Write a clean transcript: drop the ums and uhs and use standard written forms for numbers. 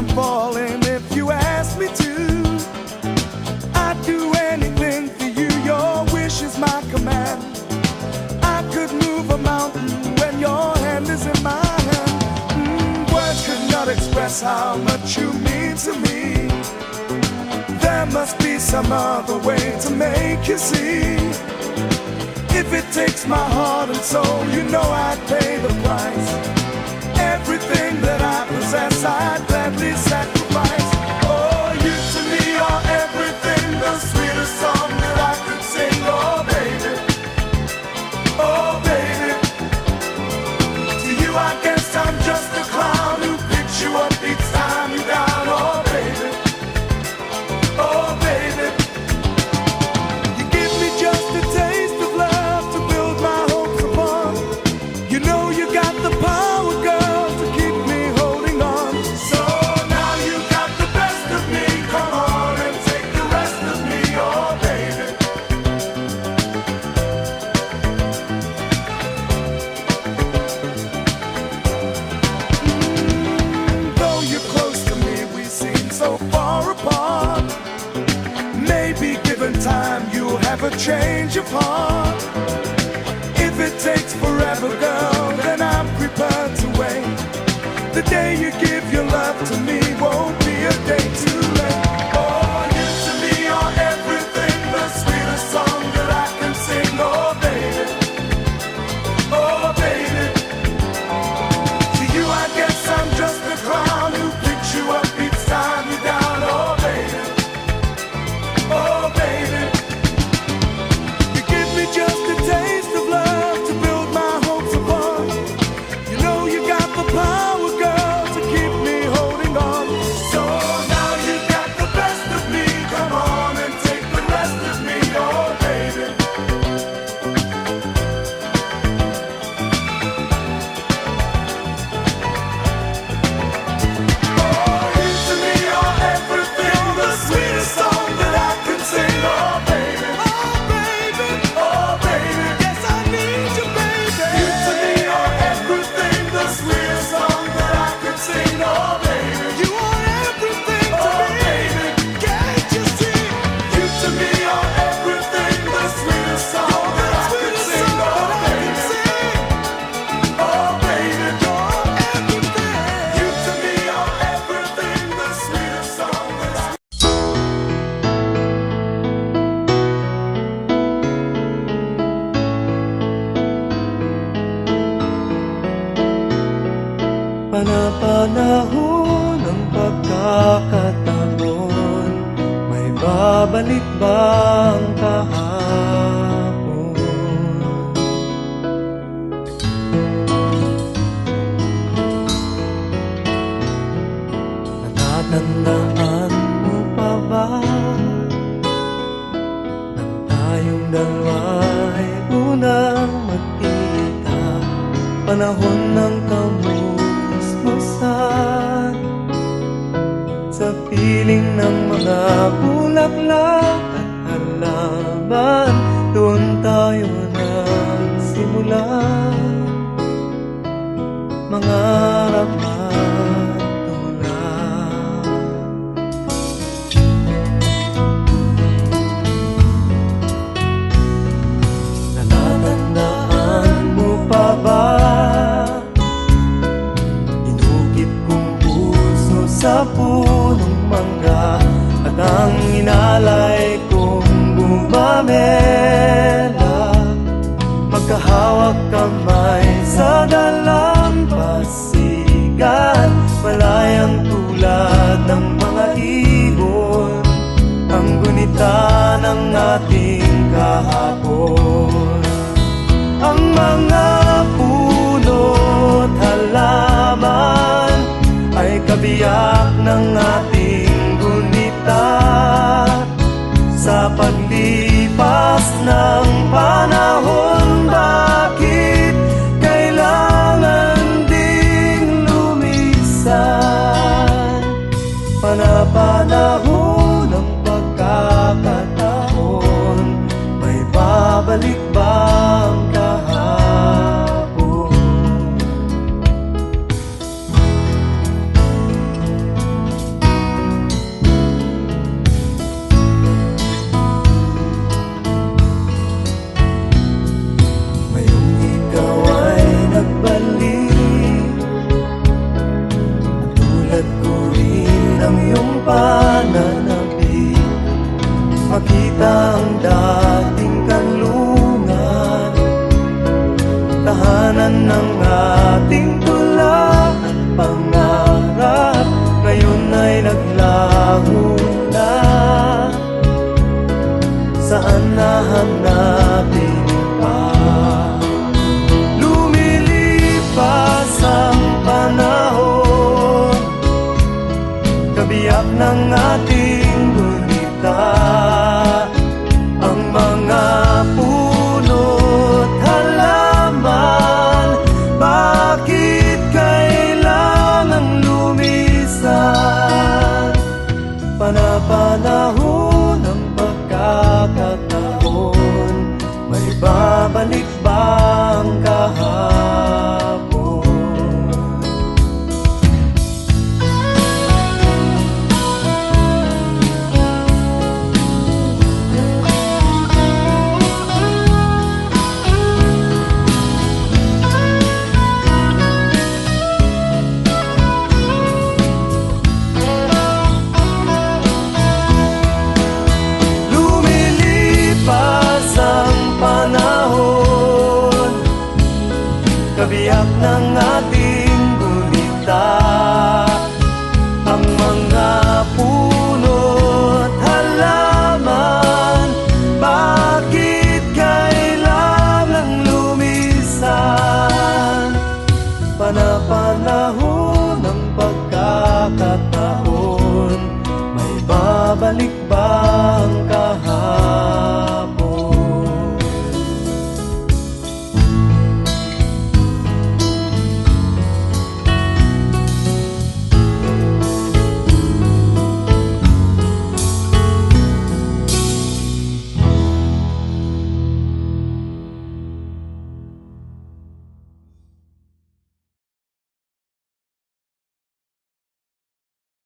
from falling if you ask me to. I'd do anything for you, your wish is my command. I could move a mountain when your hand is in my hand. Words could not express how much you mean to me. There must be some other way to make you see. If it takes my heart and soul, you know I'd pay the price. Everything that I possess, I'd gladly sacrifice. Oh, you to me are everything, the sweetest song that I could sing. Oh, baby, oh, baby. To you I guess I'm just a clown who picks you up each time you're down. Oh, baby, oh, baby. You give me just a taste of love to build my hopes upon. You know you got the power, girl, to keep me holding on. So now you got the best of me. Come on and take the rest of me, oh baby. Though you're close to me, we seem so far apart. Maybe given time, you'll have a change of heart. If it takes forever, girl, then I'm prepared to wait. The day you give your love to me won't be a day too late. Oh, you to me are everything, the sweetest song that I can sing. Oh, baby, oh, baby. To you I guess I'm just a clown who picks you up each time you're down. Oh, baby, oh, baby. You give me just a taste of love to build my hopes upon. You know you got the power, girl, to keep me holding on. So now you got the best of me. Come on and take the rest of me, oh baby. Oh, you to me are everything, the sweetest song that I can sing. Oh baby, oh baby, oh baby. Yes, I need you, baby. You to me are everything, the sweetest song that I can sing. Oh baby, you are everything to me. Can't you see? You to me are everything, the sweetest song that I can sing. Oh baby, oh baby, you're everything. You to me are everything, the sweetest song that I Panapanahon ng pagkakataon, may babalik bang kahapon? Natatandaan mo pa ba nang tayong dalawa'y unang magkita? Panahon ng kamusmusan, sa piling ng mga bulaklak at halaman, doon tayo nagsimula mangarap at tulad. Natatandaan mo pa ba inukit kong puso sa punong mangga, at ang inalay kong bumamela, magkahawak kamay sa dalampasigan, malayang tulad ng mga ibon, ang gunita ng ating kahapon. Ang mga puno't halaman ay kabiyak ng ating gunita, sa paglipas ng panahon. Bakit kailangan ding lumisan? Panapanahon ng pagkakataon, may babalik bang kahapon? ang dating kanlungan, tahanan ng ating tula at pangarap, ngayon ay naglaho na. Saan nahanapin pa? Lumilipas ang panahon, kabiyak ng ating gunita. Ang mga puno't halaman, bakit kailangang lumisan? Panapanahon ng pagkakataon, may babalik ba ang kahapon? Lumilipas ang panahon, kabiyak ng ating gulita. Ang mga puno't halaman, bakit kailangang lumisan? Panapanahon ng pagkakataon, may babalik